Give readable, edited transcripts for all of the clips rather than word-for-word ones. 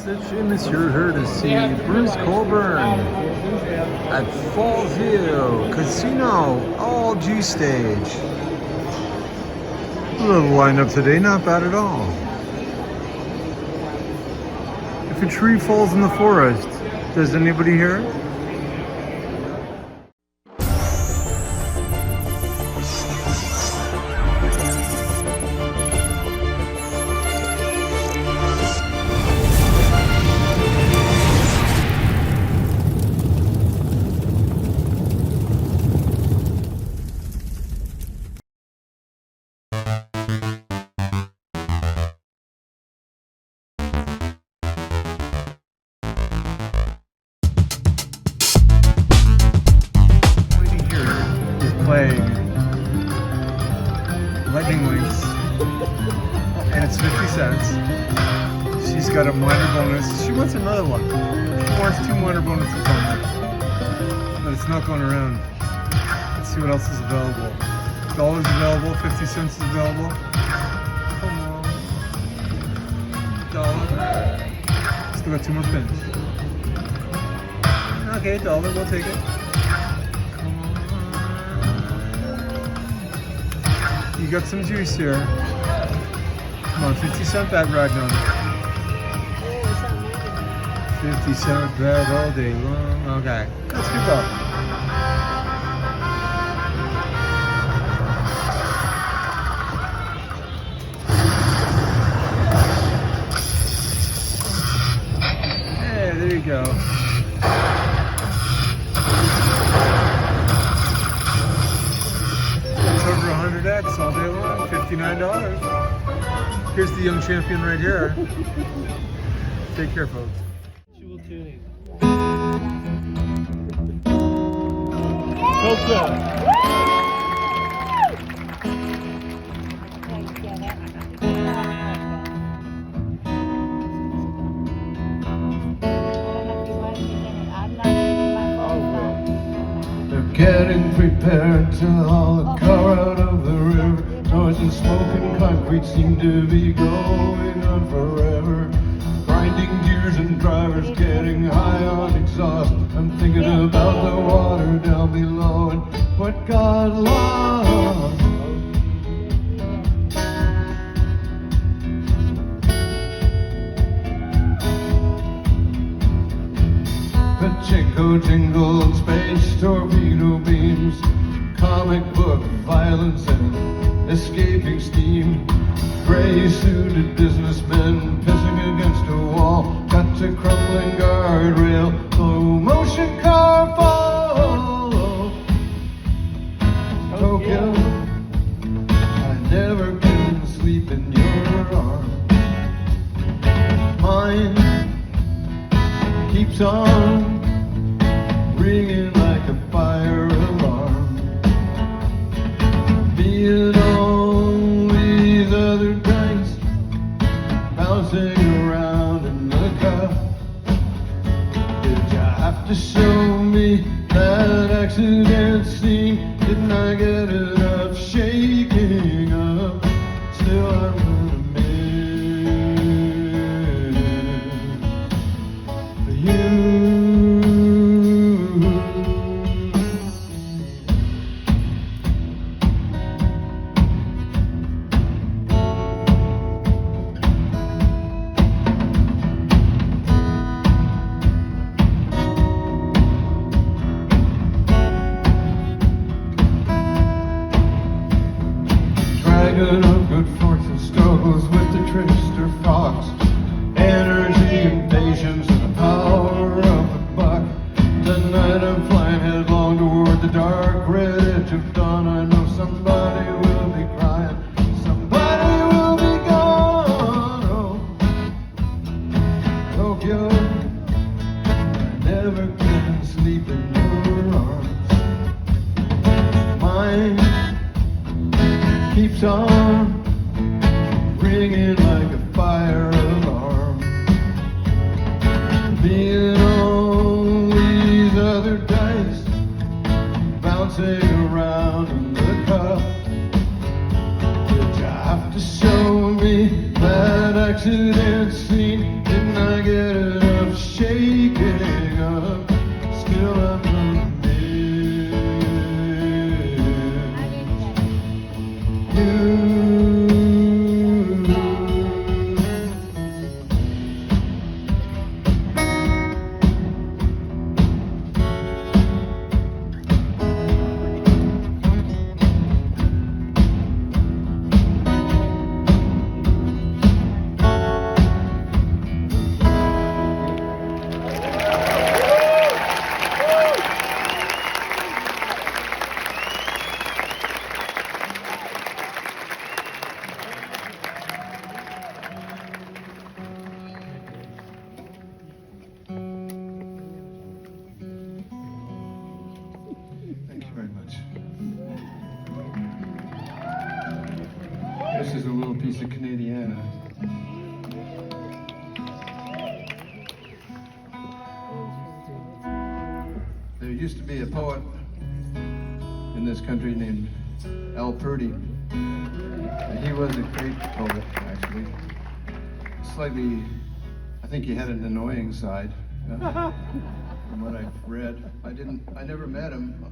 It's Shamus. You're here to see Bruce Cockburn at Fallsview Casino OLG stage. A little lineup today, not bad at all. If a tree falls in the forest, does anybody hear it? Playing Lightning Links, and it's 50 cents. She's got a minor bonus. She wants another one. She wants 2 minor bonuses on that, but it's not going around. Let's see what else is available. $1's available, 50 cents is available. Come on. $1. Still got 2 more spins. Okay, $1, we'll take it. You got some juice here. Come on, 50-cent bet right now. 50-cent bet all day long. Okay, let's keep up. Hey, there you go. X all day long, $59. Here's the young champion right here. Take care, folks. Getting prepared to haul the car out of the river. Noise and smoke and concrete seem to be going on forever. Grinding gears and drivers getting high on exhaust. I'm thinking about the water down below and what got lost. Pachinko jingle and space torpedo beams, comic book violence and escaping steam. Gray-suited businessmen pissing against a wall, got to crumbling guardrail, slow motion car follow. Tokyo, I never can sleep in your arms. Mine keeps on ringing like a fire alarm. Being all these other dice bouncing around in the cup. Did you have to show me that accident scene? Didn't I get enough shaking up? Still I'm gonna miss you. Of good fortune struggles with the trickster fox. Energy and patience and the power of the buck. Tonight I'm flying headlong toward the dark red edge of dawn. I know somebody will be crying, somebody will be gone. Oh, Tokyo, I never can sleep in your arms. Mine keeps on ringing like a fire alarm. Being all these other dice bouncing around in the cup. Did you have to show me that accident scene? Didn't I get it? This is a little piece of Canadiana. There used to be a poet in this country named Al Purdy. And he was a great poet, actually. Slightly, I think he had an annoying side. From what I've read, I never met him.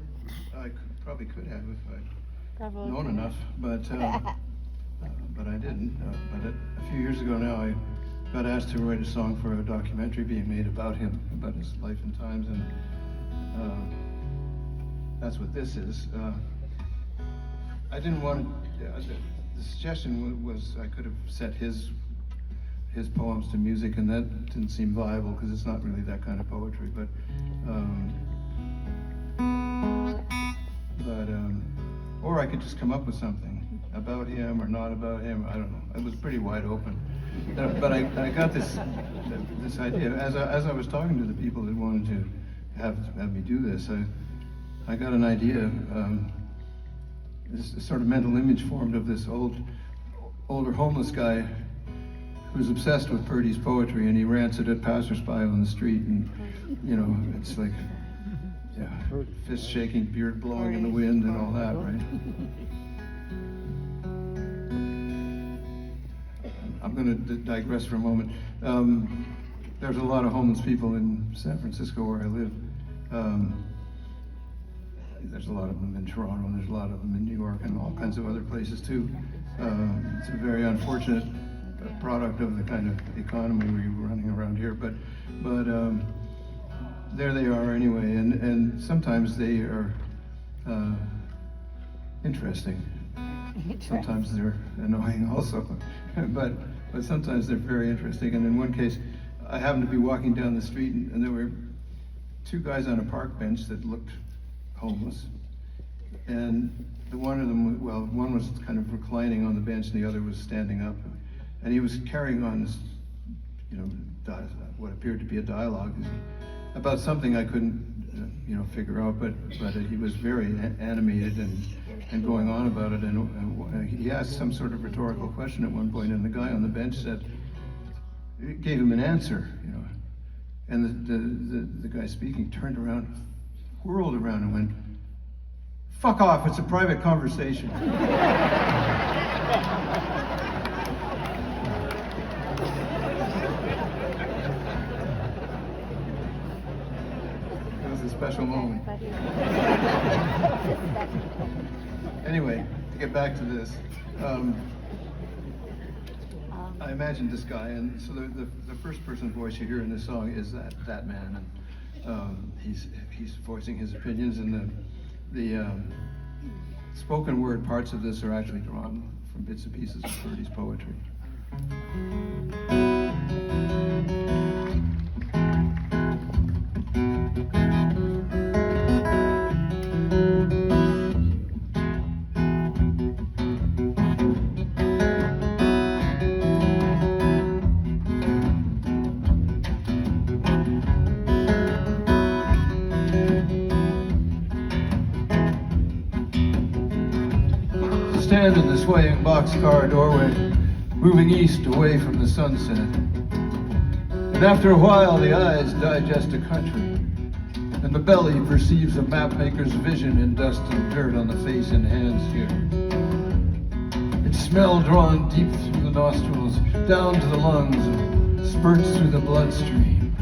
I probably could have if I'd known enough, but I didn't. But a few years ago now, I got asked to write a song for a documentary being made about him, about his life and times, and that's what this is. I didn't want to, the suggestion was I could have set his poems to music, and that didn't seem viable because it's not really that kind of poetry, but or I could just come up with something about him or not about him. I don't know. It was pretty wide open. But I got this idea as I was talking to the people that wanted to have me do this. I got an idea. This sort of mental image formed of this older homeless guy who's obsessed with Purdy's poetry, and he rants it at passersby on the street, and you know, it's like, yeah, fist shaking, beard blowing in the wind, and all that, right? I'm going to digress for a moment. There's a lot of homeless people in San Francisco where I live. There's a lot of them in Toronto, and there's a lot of them in New York, and all kinds of other places too. It's a very unfortunate product of the kind of economy we're running around here, but there they are anyway, and sometimes they are interesting. Sometimes they're annoying also, but sometimes they're very interesting. And in one case, I happened to be walking down the street, and there were two guys on a park bench that looked homeless, and one was kind of reclining on the bench, and the other was standing up, and he was carrying on this, what appeared to be a dialogue about something I couldn't, figure out, but he was very animated and going on about it, and he asked some sort of rhetorical question at one point, and the guy on the bench gave him an answer, and the guy speaking turned around, whirled around, and went, "Fuck off, it's a private conversation." It was a special moment. Anyway, to get back to this, I imagined this guy, and so the first person voice you hear in this song is that man, and he's voicing his opinions, and the spoken word parts of this are actually drawn from bits and pieces of Purdy's poetry. Stand in the swaying boxcar doorway, moving east away from the sunset. And after a while, the eyes digest a country, and the belly perceives a mapmaker's vision in dust and dirt on the face and hands here. Its smell drawn deep through the nostrils, down to the lungs, and spurts through the bloodstream.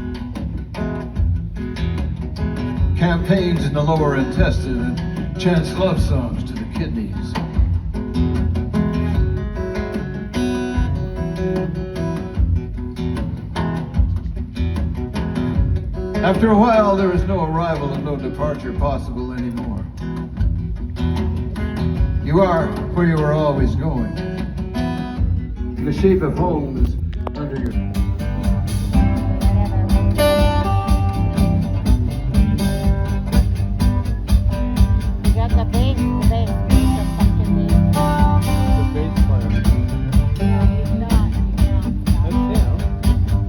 Campaigns in the lower intestine, and chants love songs to the kidneys. After a while, there is no arrival and no departure possible anymore. You are where you are always going. The shape of home is under your... You got the bass or something there. The bass player. No, he's not. That's him.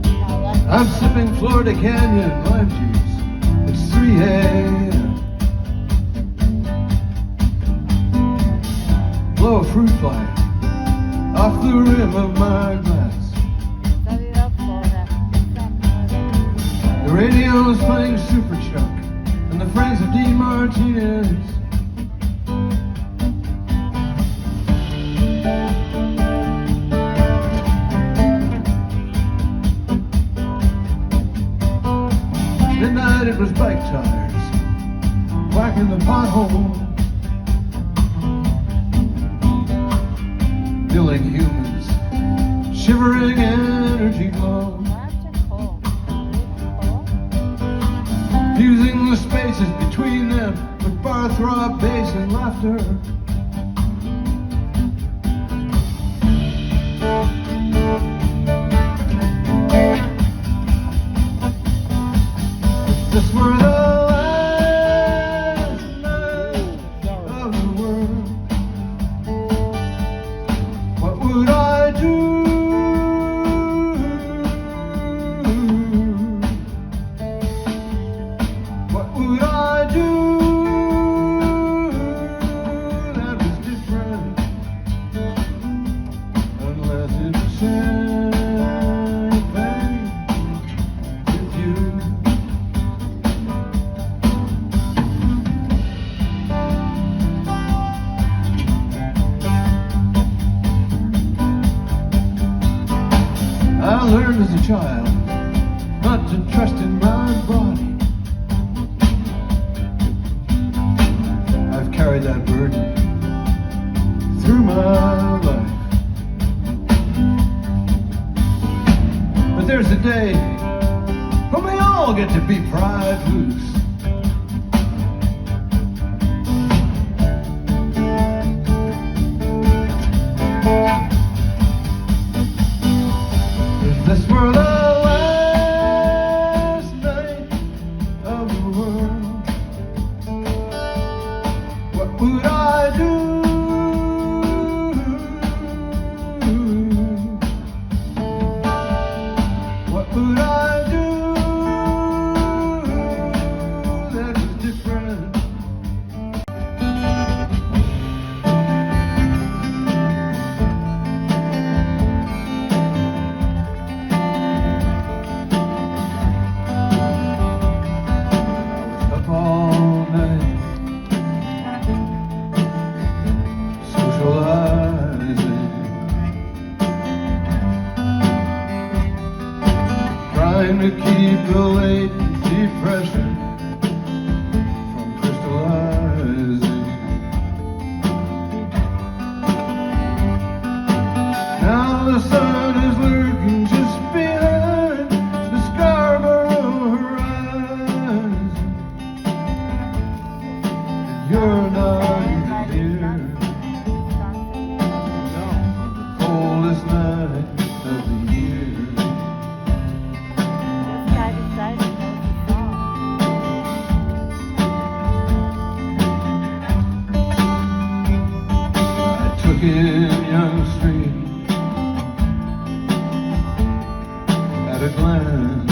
No, that's I'm sipping Florida Canyon lime juice. It's 3 a.m. Blow a fruit fly. off the rim of my glass. Set it up for that. The radio's playing Super Chuck and the Friends of D. Martinez. Midnight it was bike tires whacking the pothole, killing humans, shivering energy glow, fusing the spaces between them with bar throb bass and laughter. This were the last night of the world, what would I do? What would I do that was different, unless it was champagne with you? I learned as a child not to trust in my body. I've carried that burden through my life. But there's a day when we all get to be pried loose. If this were the last night of the world, what would I do? What would I do that is different? Up all night, socializing, trying to keep the latent pressure from crystallizing. Now the sun is lurking just behind the Scarborough horizon. You're not even here on the coldest night of the year. This guy decided to make a song. I took in Young Street at a glance,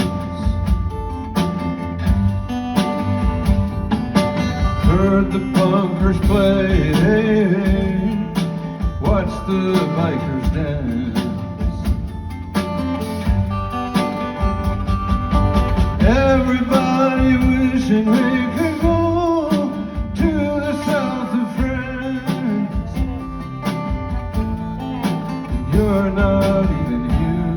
heard the bunkers play, watched the bikers dance. Everybody wishing they could go to the south of France. You're not even here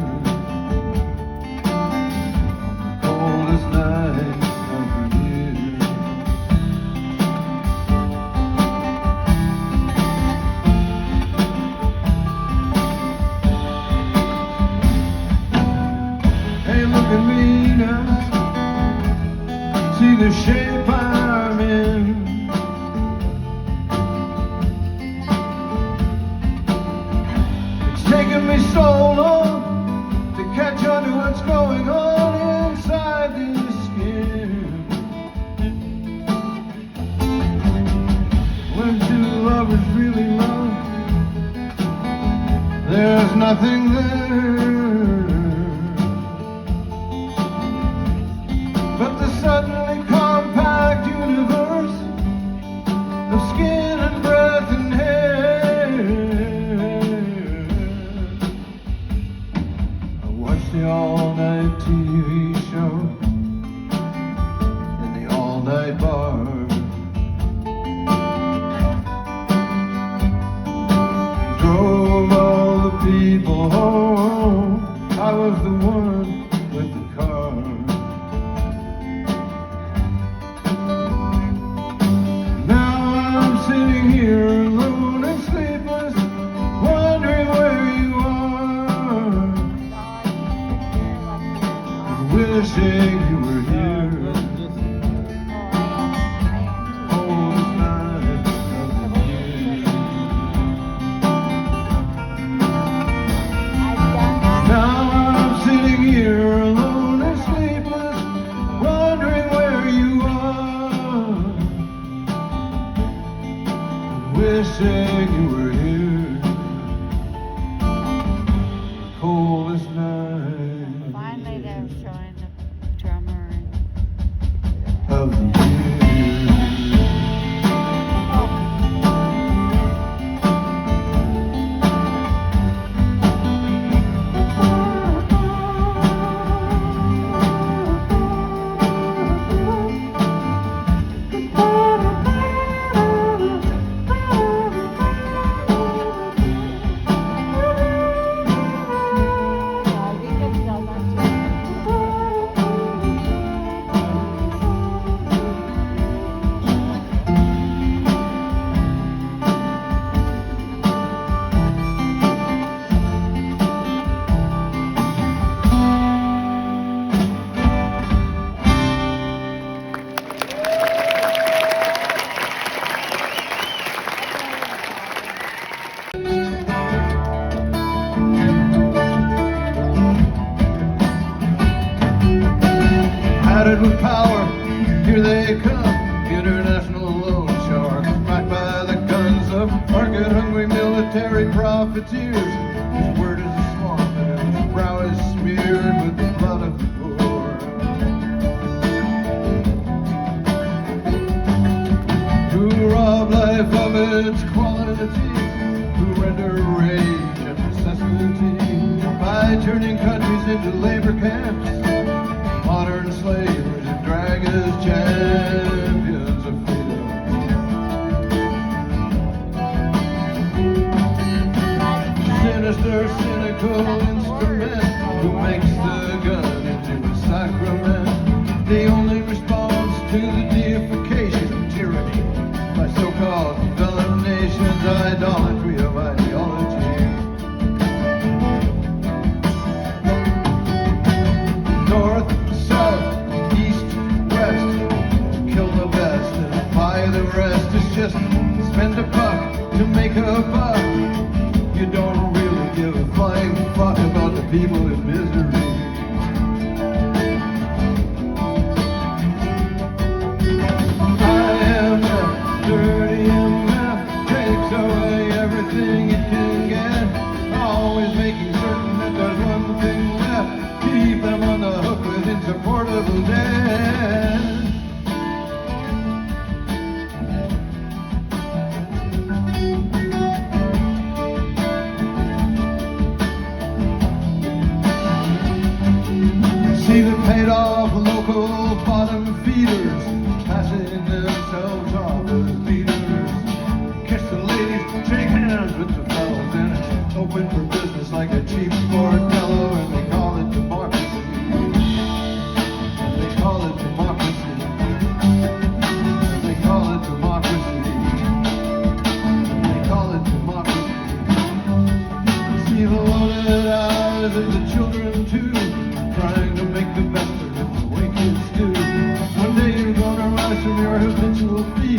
on the coldest night of the year. Hey, look at me now. See the shape I'm in. It's taken me so long to catch on to what's going on inside this skin. When two lovers really love, there's nothing there but the suddenly compact universe of skin and breath and hair. wishing you were here. Coldest night of the year. Now I'm sitting here alone and sleepless, wondering where you are, wishing you were here. Coldest night Finally, they're showing the drummer. of the year. Padded with power, here they come, international loan sharks, backed by the guns of market-hungry military profiteers. His word is a swamp and his brow is smeared with the blood of the poor. Who rob life of its quality, who render rage and necessity by turning countries into labor camps, modern slavers and drag as champions of freedom. Sinister, cynical instrument who makes the gun into a sacrament. The only response to the deification of tyranny by so-called developed nations, idolatry of ideology. North, south, east, west, kill the best and buy the rest. It's just spend a buck to make a buck. You don't really give a flying fuck about the people in misery. IMF, dirty MF, takes away everything it can get, always making certain that there's one thing left, keep them on the hook with insupportable debt. See the paid off local bottom feeders, passing themselves off as leaders. Kiss the ladies, shake hands with the fellas, and it's open for business like a cheap bordello, and they call it democracy. And they call it democracy. And they call it democracy. And they call it democracy. See the loaded eyes of the children too, trying to make the best of it the way kids do. One day you're gonna rise from your habitual fear.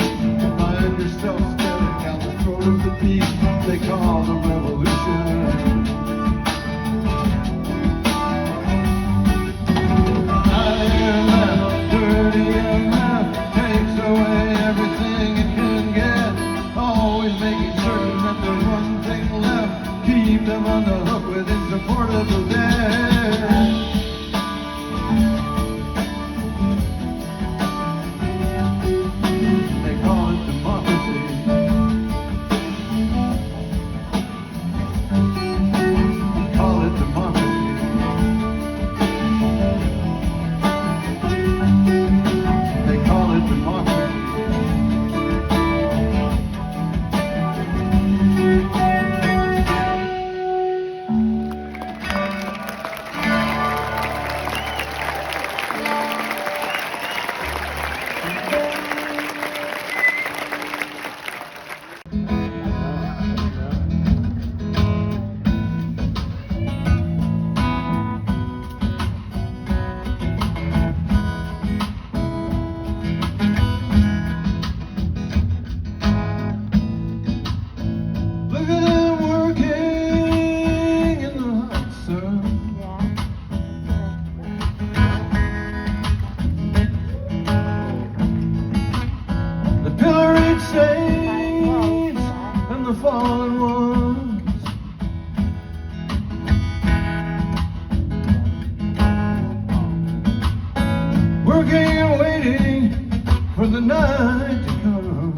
night to come.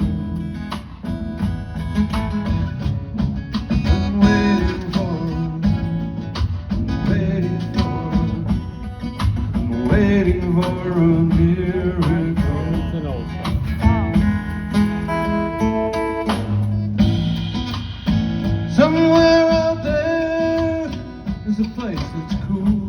I'm waiting for, waiting for, I'm waiting for a miracle. It's an old song. Somewhere out there is a place that's cool.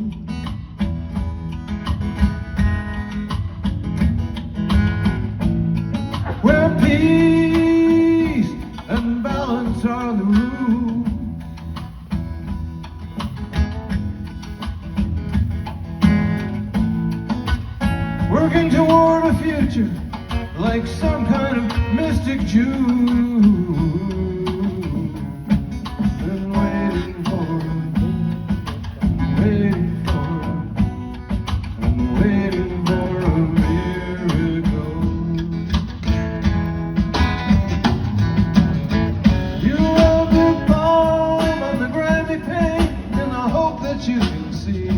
Where peace and balance are the rule. Working toward a future like some kind of mystic Jew. And waiting for, waiting for, I'm waiting for a miracle. You rub your palm on the grimy paint in the hope that you can see.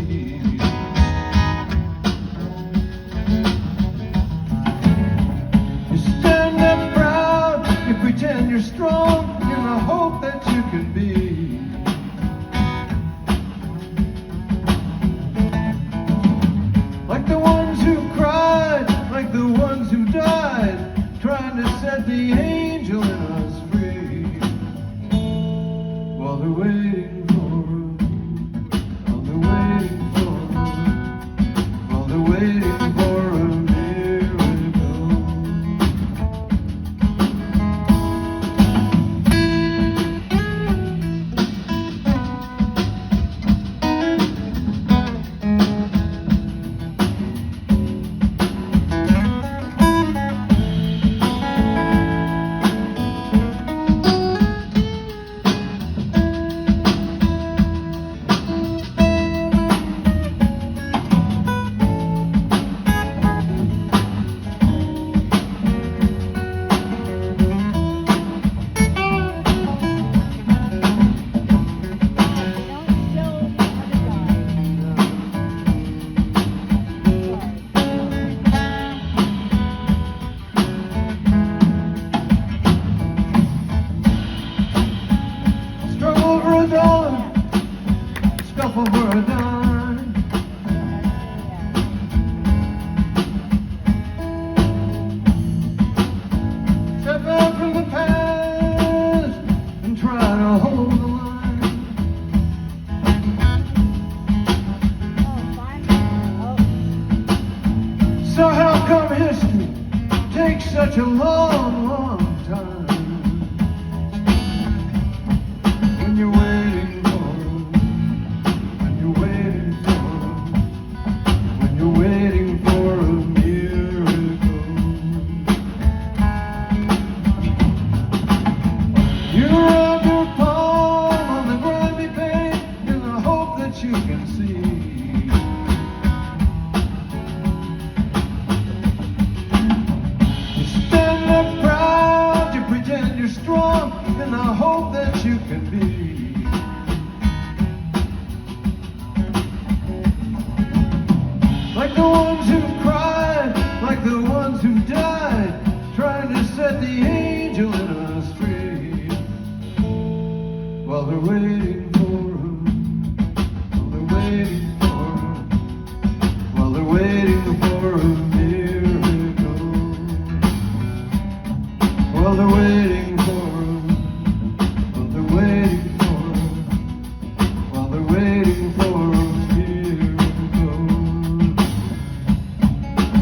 You stand up proud, you pretend you're strong in the hope that you can be. Like the ones who cried, like the ones who died, trying to set the angel in us free. While they're waiting for, while they're waiting for, while they're waiting for a miracle. Struggle for a dollar, scuffle for a dime. Step out from the past and try to hold the line. So how come history takes such a long, long time? When you're waiting for, when you're waiting for, when you're waiting for a miracle. You rub your palm on the grimy paint in the hope that you can see. You stand up proud, you pretend you're strong in the hope that you can be. Like the ones who cried, like the ones who died, trying to set the angel in us free. While they're waiting for, while they're waiting for, while they're waiting for a miracle. While they're waiting for, while they're waiting for, while they're waiting for a miracle.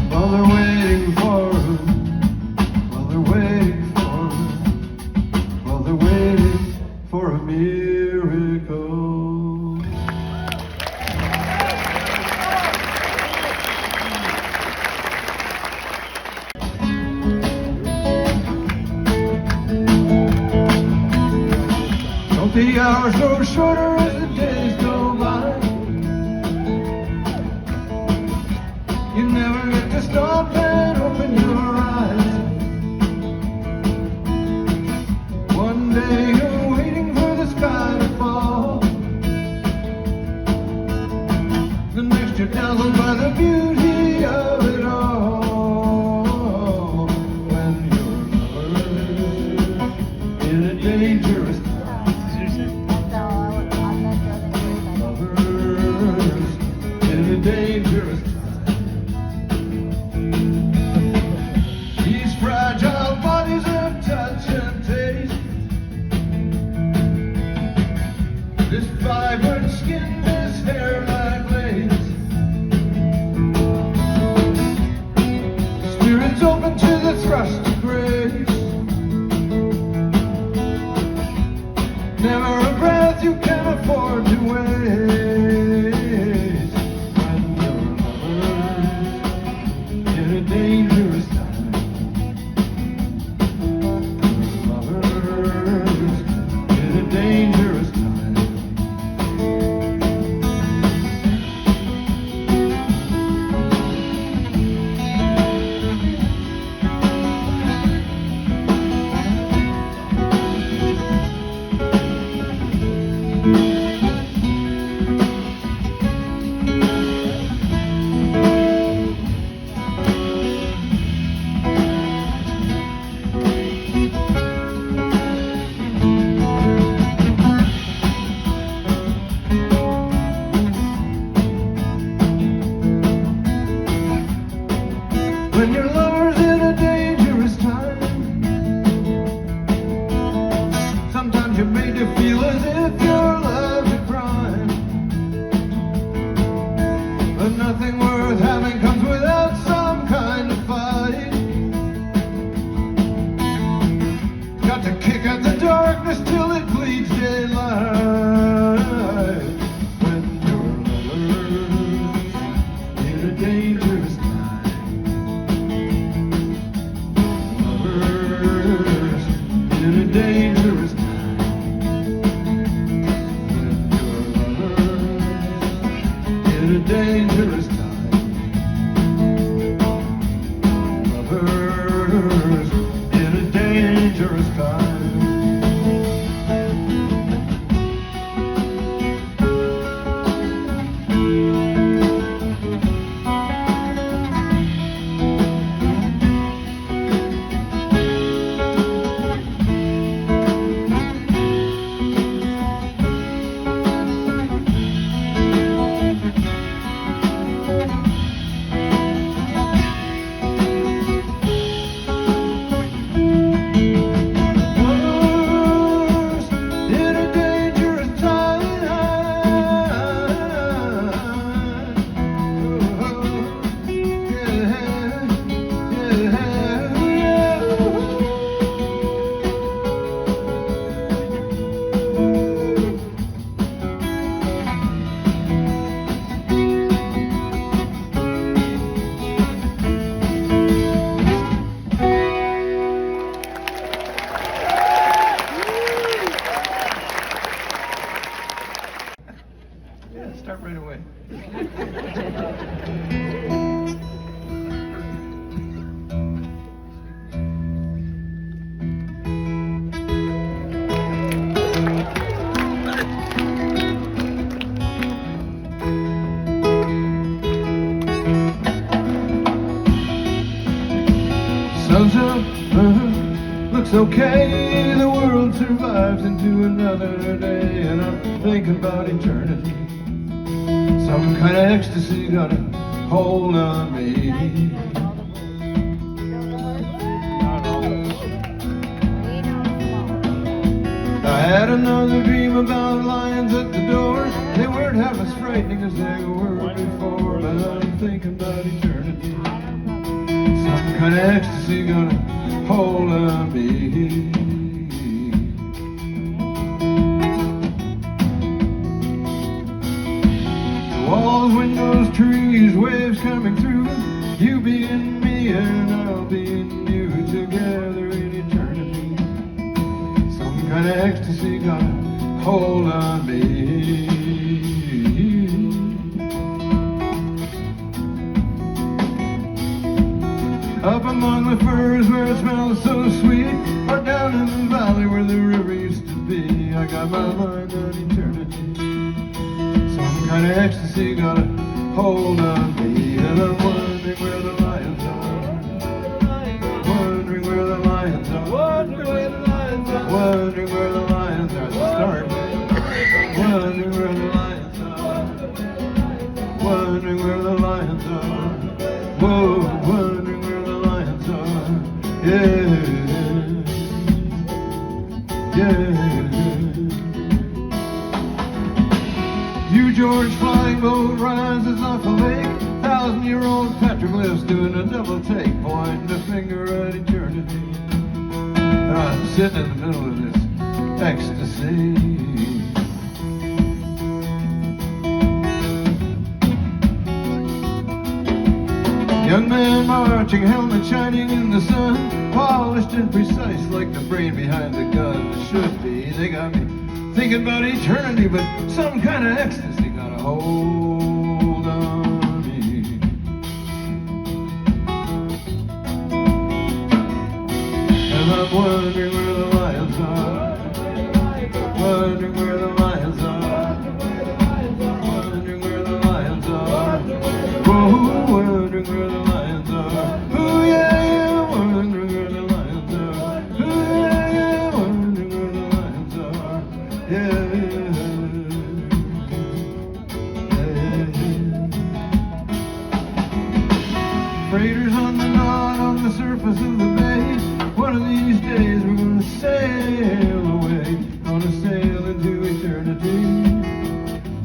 While they're waiting for, while they're waiting for, while they're waiting for a miracle. Don't the hours grow shorter as the days go by? You never get to stop and open your eyes. One day you're waiting for the sky to fall. The next you're dazzled by the beauty of it all. trust and grace. Never a breath you can afford to waste. When you're lovers in a dangerous time. Lovers in a dangerous time. When your lover's in a dangerous time, sometimes you're made to feel as if your love's a crime. But nothing worth having comes without some kind of fight. Got to kick out the darkness till it bleeds daylight. When your lover's in a dangerous time. In a dangerous time. When you're lovers in a dangerous time. Lovers in a dangerous time. Yeah, start right away. Sun's up, looks okay. The world survives into another day, and I'm thinking about eternity. Some kind of ecstasy got a hold on me. I had another dream about lions at the door. They weren't half as frightening as they were before, but I'm thinking about eternity. Some kind of ecstasy got a hold on me. Walls, windows, trees, waves coming through. You being me and I'll be in you, together in eternity. Some kind of ecstasy got a hold on me. Up among the firs where it smells so sweet, or down in the valley where the river used to be. I got my mind on eternity. Some kind of ecstasy got a hold on me, and I'm wondering where the lions are. Wondering where the lions are. Wondering where the lions are. Wondering where the lions are. Start. Wondering where the lions are. Wondering where the lions are. Whoa, wondering where the lions are. Yeah, yeah. You George flying boat rises off a lake, 1,000-year-old petroglyphs doing a double take, pointing the finger at eternity. And I'm sitting in the middle of this ecstasy. Young man marching, helmet shining in the sun, polished and precise like the brain behind the gun. It should be. They got me thinking about eternity, but some kind of ecstasy got a hold on me. And I'm wondering where the lions are, wondering where the lions are, wondering where the lions are, whoa, wondering where the lions are. Ooh, yeah, yeah, wondering where the lions are. Ooh, yeah, yeah, wondering where the lions are. Yeah, yeah. Freighters on the knot on the surface of the bay. One of these days we're gonna sail away, gonna sail into eternity.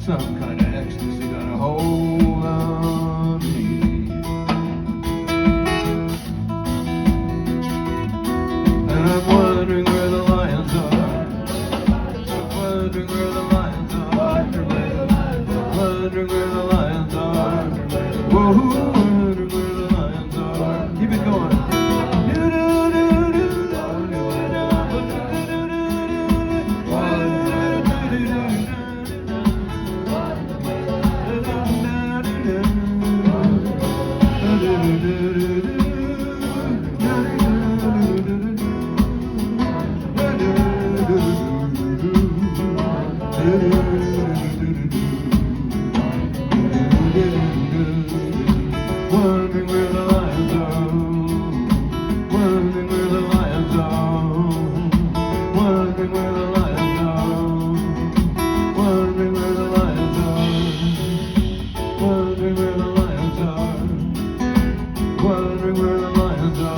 Some kind of ecstasy got a hold on me. And I'm wondering where the lions are, wondering where the lions are, wondering where the lions are. Whoa, wondering where the lions are. Keep it going. Wondering where the lions are, wondering where the lions are, wondering where the lions are, wondering where the lions are, wondering where the lions are, wondering where the lions are.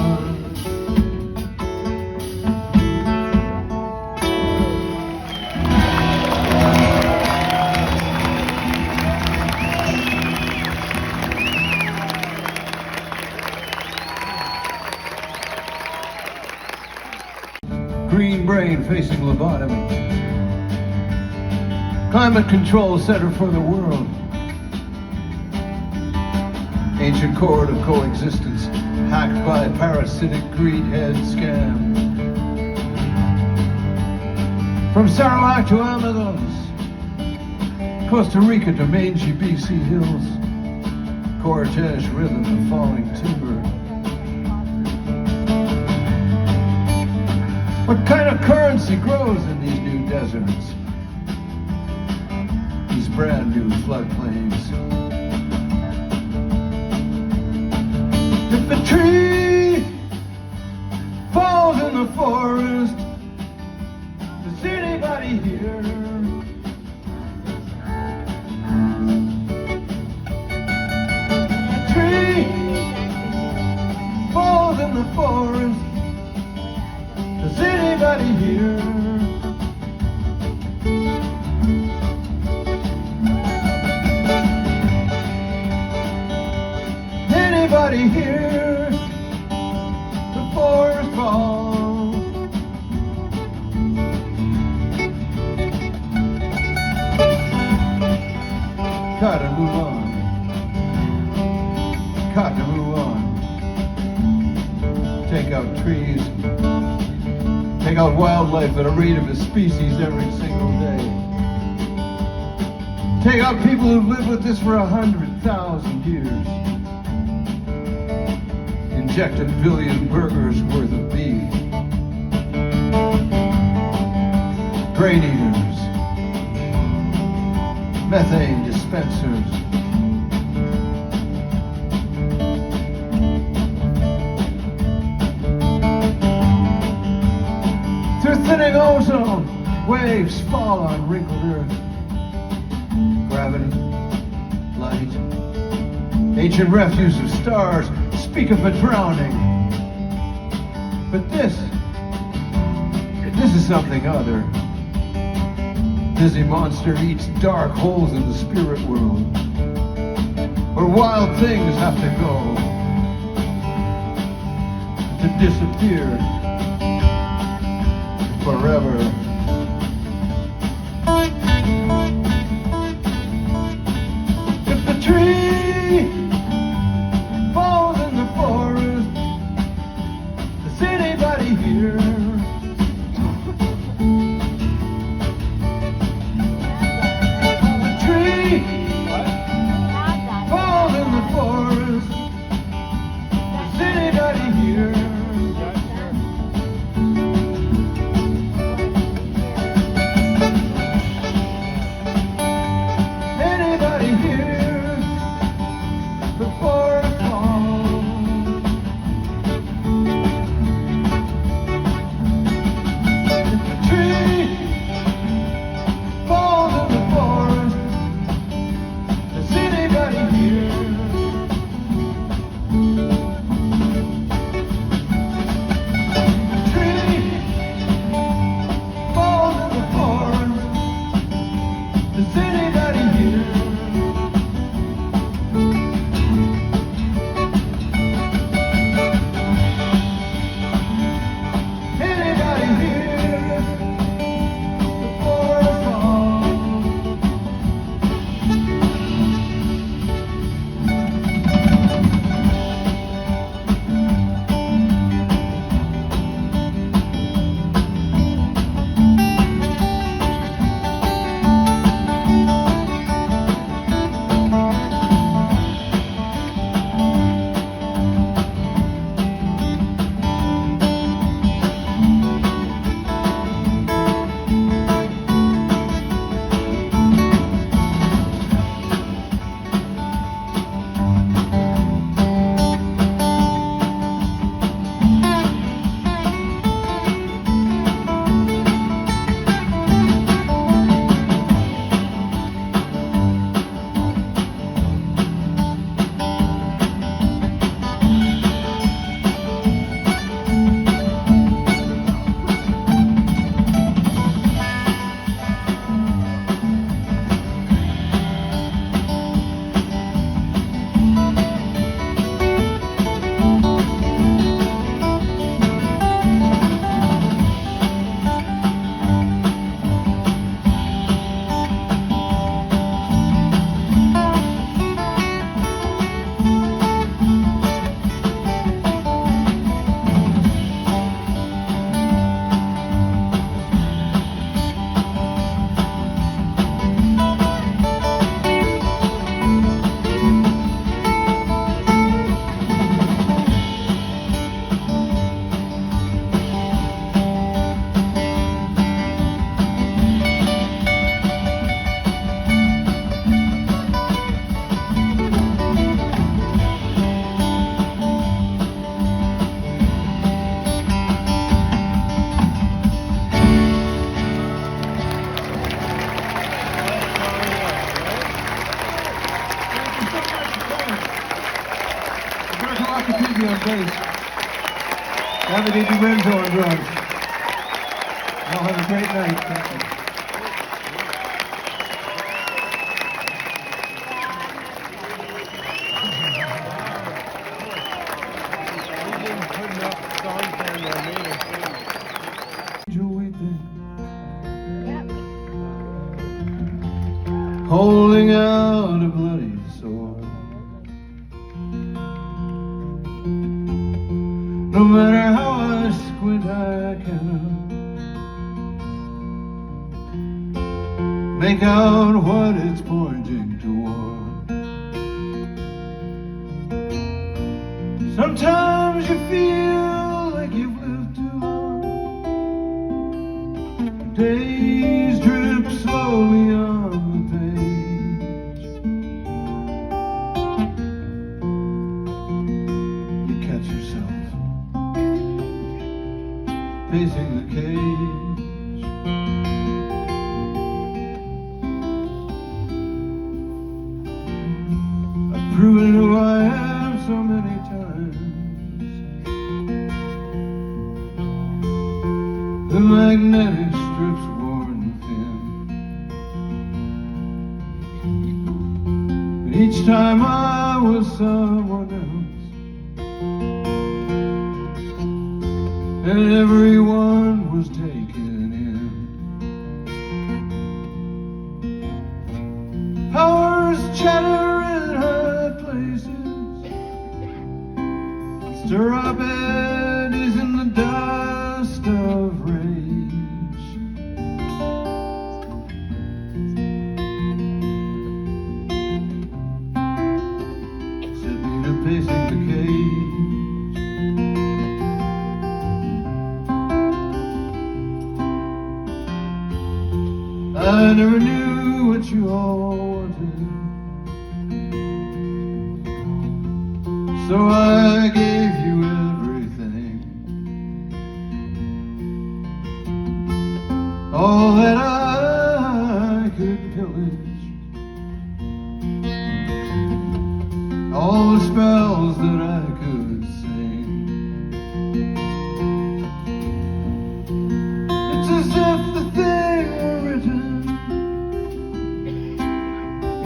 Green brain facing lobotomy. Climate control center for the world. Ancient chord of coexistence, hacked by parasitic greed head scam. From Sarawak to Amazons, Costa Rica to mangy BC hills, Cortez rhythm of falling timber. What kind of currency grows in these new deserts? These brand new floodplains. If a tree falls in the forest, does anybody hear? A tree falls in the forest, does anybody hear? Anybody hear the forest fall? Gotta move on. Gotta move on. Take out trees. Take out wildlife at a rate of a species every single day. Take out people who've lived with this for 100,000 years. Inject 1 billion burgers worth of beef. Grain eaters. Methane dispensers. Through thinning ozone, waves fall on wrinkled earth. Gravity, light, ancient refuse of stars speak of a drowning. But this is something other. Dizzy monster eats dark holes in the spirit world. where wild things have to go to disappear forever. If the tree falls in the forest, does anybody hear? Acoustic on bass. Davide Di Renzo on drums. Y'all have a great night. Thank you. Holding out a bloody sword. No matter how I squint, I cannot make out what it's pointing toward. Sometimes you feel like you've lived too long. Days drip slowly on the page. You catch yourself facing the cage. I've proven who I am so many times. The magnetic strips worn thin. But each time I I was someone else, and everyone was taken in. Powers chatter in high places, stir up eddies in the dust of rage. Sabina pacing the cage, I never knew what you all wanted, so I gave you everything, all that I could pillage, all the spells that I could sing. It's as if the thing were written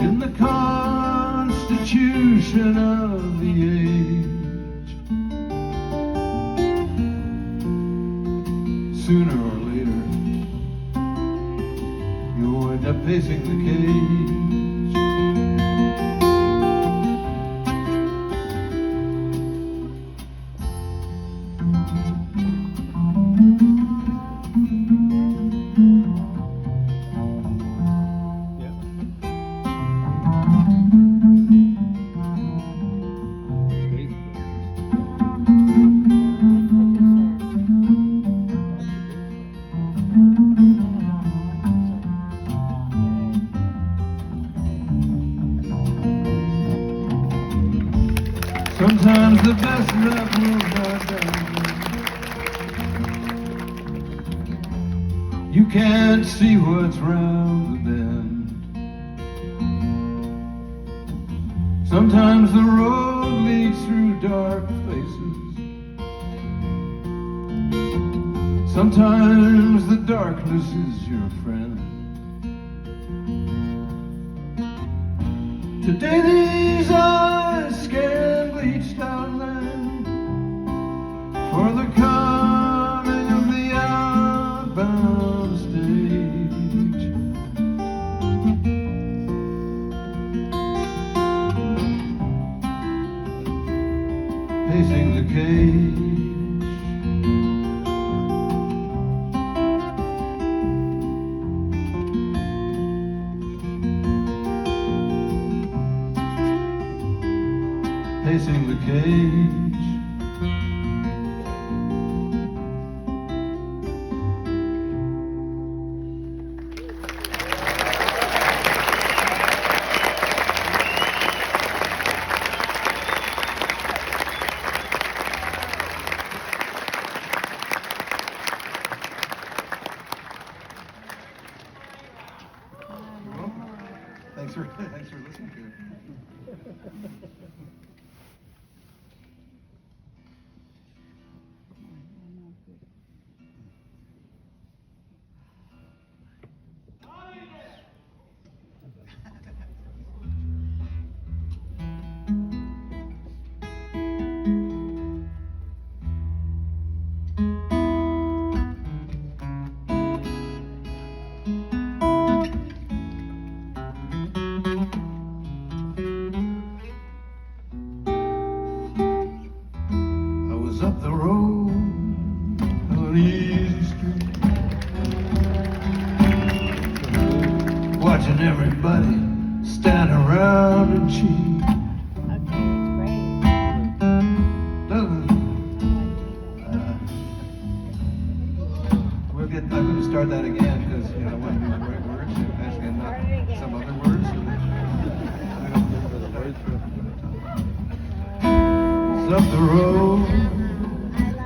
in the constitution of the age. Sooner or later, you'll end up pacing the cage. Sometimes the best love will not die. You can't see what's round the bend. Sometimes the road leads through dark places. Sometimes the darkness is your friend. Today these eyes scan bleached out land for the coming of the outbound stage. Pacing the cage. Pacing the cage. Thanks for listening to it. Up the road on Easy Street, watching everybody stand around and cheat. Okay, it's great. Doesn't I'm going to start that again because I want to do the right words and actually not some other words. It's up the road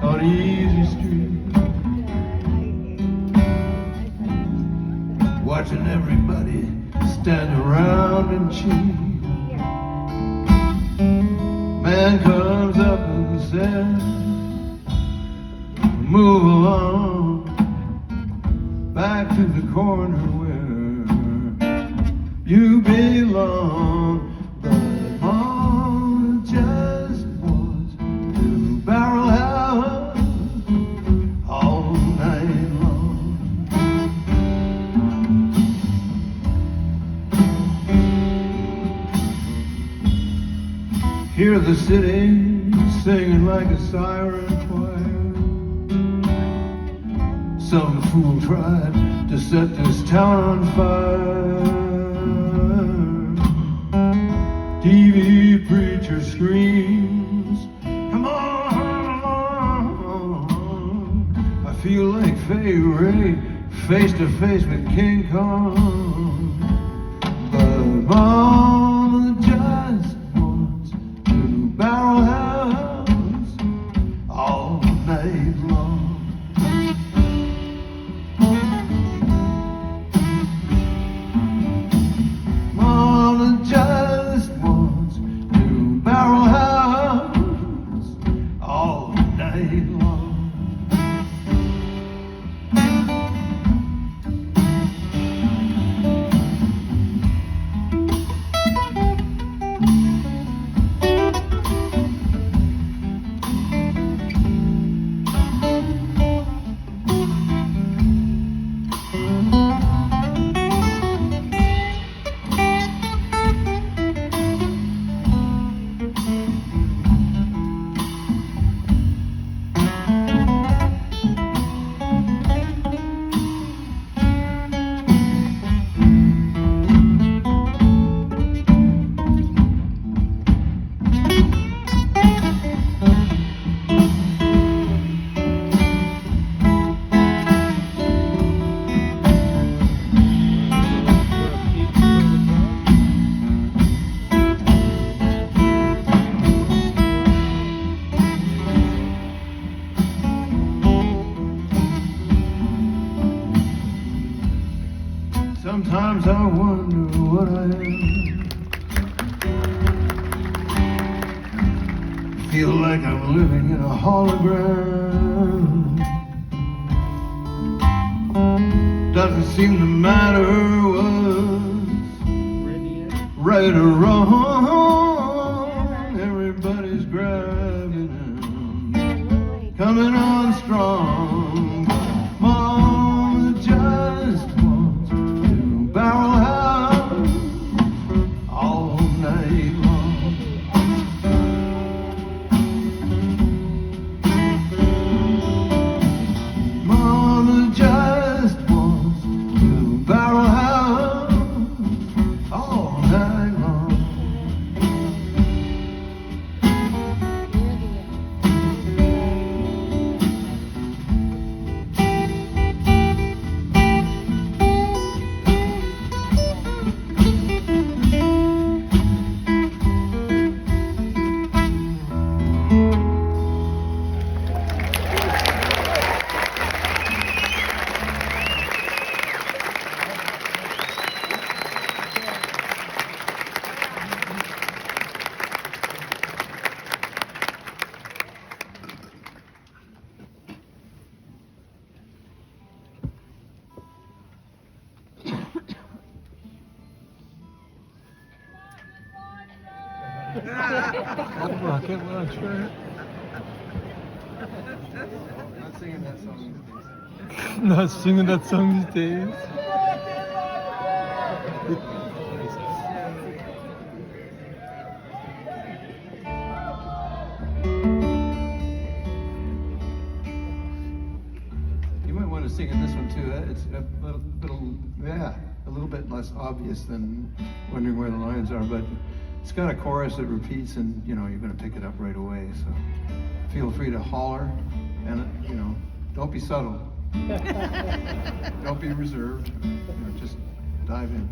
on Easy Street, watching everybody stand around and cheat. Man comes up and says, move along back to the corner where you belong. But Mom of the city singing like a siren choir. Some fool tried to set this town on fire. TV preacher screams, come on. I feel like Fay Ray face to face with King Kong. But Mama just wants to barrel house all night long. Mama just wants to barrel house all night long. Sometimes I wonder what I am. Feel like I'm living in a hologram. Doesn't seem to matter what's right or wrong. Everybody's grabbing and coming on strong. Mama just wants to barrel house all night long. Mama just wants to barrel house all night long. Rocket launcher. Not singing that song these days. Not singing that song these days. You might want to sing in this one too. It's a little bit less obvious than Wondering Where the Lions Are, but it's got a chorus that repeats, and you're going to pick it up right away. So feel free to holler, and don't be subtle. Don't be reserved. Just dive in.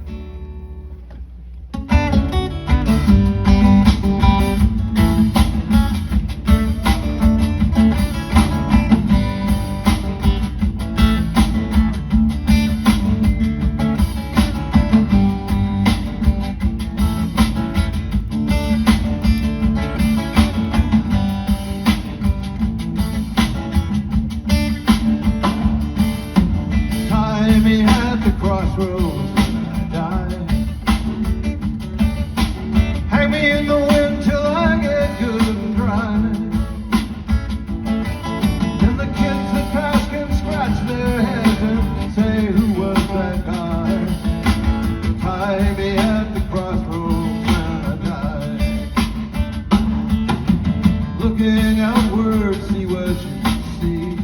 out words, see what you see.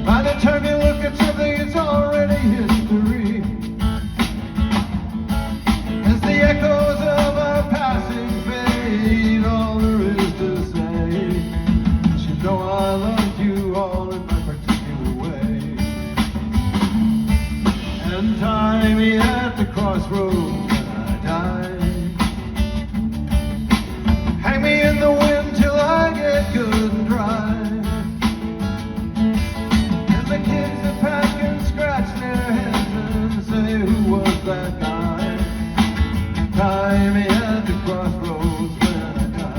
By the time you look at something, it's already history. As the echoes of our passing fade, all there is to say, you know I love you all in my particular way. And tie me at the crossroads when I die. Hang me in the wind till I get good and dry. And the kids that pass can scratch their heads and say, who was that guy? Tie me at the crossroads when I die.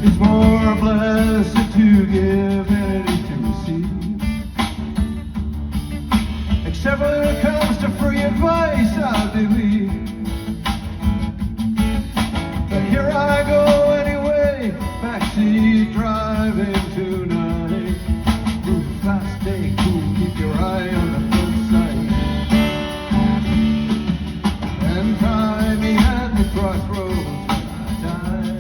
It's more blessed to give than it is to receive. Except when it comes to free advice, I believe. But here I go anyway, backseat driving tonight. Move fast, stay cool, keep your eye on the flip side. And tie me at the crossroads when I die.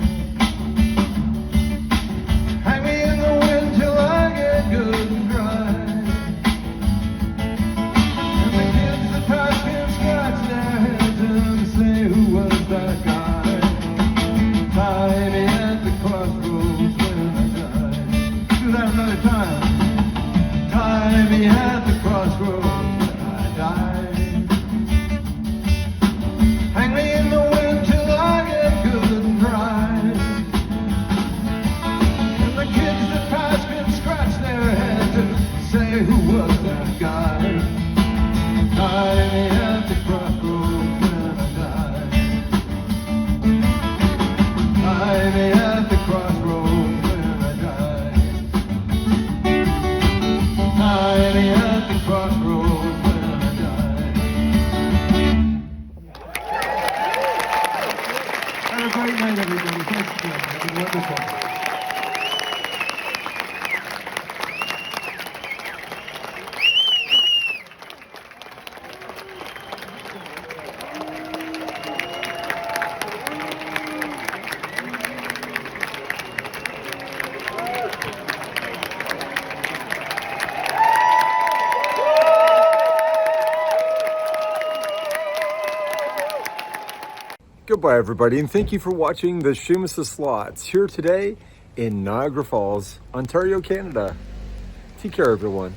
Hang me in the wind till I get good and dry. And the kids that pass can scratch their heads and say, who was that guy? Tie me at the crossroads when I die. Do that another time. Tie me at the crossroads when I die. Hang me in the wind till I get good and dry. And the kids that pass can scratch their heads and say, who was that guy? Tie me at the crossroads when I die. Tie me at the crossroads when I die. Tie me at the crossroads when I die. Have a great night, everybody. Thanks again. It's been wonderful. Goodbye, everybody, and thank you for watching the Shamus of Slots here today in Niagara Falls, Ontario, Canada. Take care, everyone.